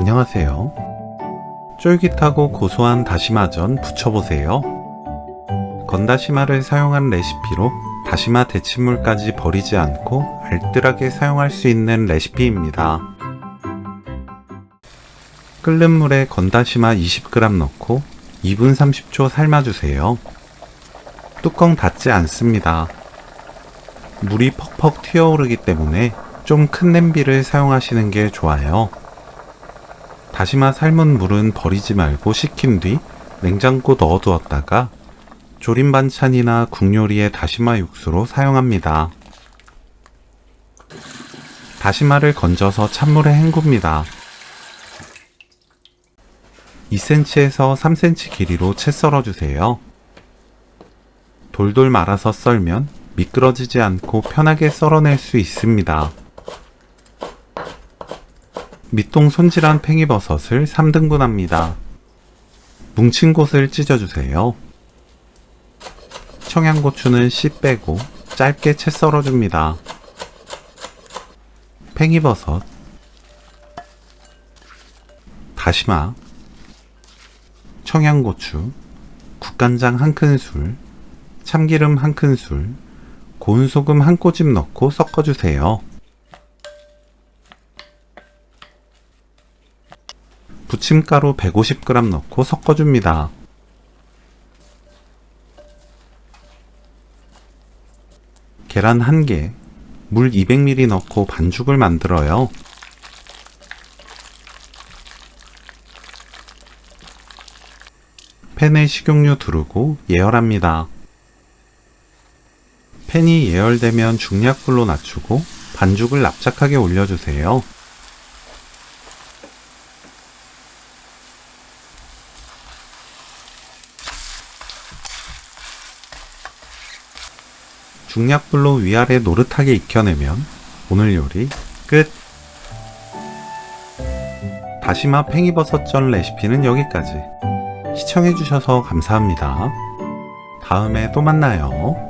안녕하세요. 쫄깃하고 고소한 다시마전 부쳐보세요. 건다시마를 사용한 레시피로 다시마 데친물까지 버리지 않고 알뜰하게 사용할 수 있는 레시피입니다. 끓는 물에 건다시마 20g 넣고 2분 30초 삶아주세요. 뚜껑 닫지 않습니다. 물이 퍽퍽 튀어오르기 때문에 좀 큰 냄비를 사용하시는 게 좋아요. 다시마 삶은 물은 버리지 말고 식힌 뒤 냉장고 넣어두었다가 조림 반찬이나 국 요리에 다시마 육수로 사용합니다. 다시마를 건져서 찬물에 헹굽니다. 2cm에서 3cm 길이로 채 썰어주세요. 돌돌 말아서 썰면 미끄러지지 않고 편하게 썰어낼 수 있습니다. 밑동 손질한 팽이버섯을 3등분합니다. 뭉친 곳을 찢어주세요. 청양고추는 씨 빼고 짧게 채 썰어줍니다. 팽이버섯, 다시마, 청양고추, 국간장 1큰술, 참기름 1큰술, 고운 소금 1꼬집 넣고 섞어주세요. 부침가루 150g 넣고 섞어줍니다. 계란 1개, 물 200ml 넣고 반죽을 만들어요. 팬에 식용유 두르고 예열합니다. 팬이 예열되면 중약불로 낮추고 반죽을 납작하게 올려주세요. 중약불로 위아래 노릇하게 익혀내면 오늘 요리 끝! 다시마 팽이버섯전 레시피는 여기까지. 시청해주셔서 감사합니다. 다음에 또 만나요.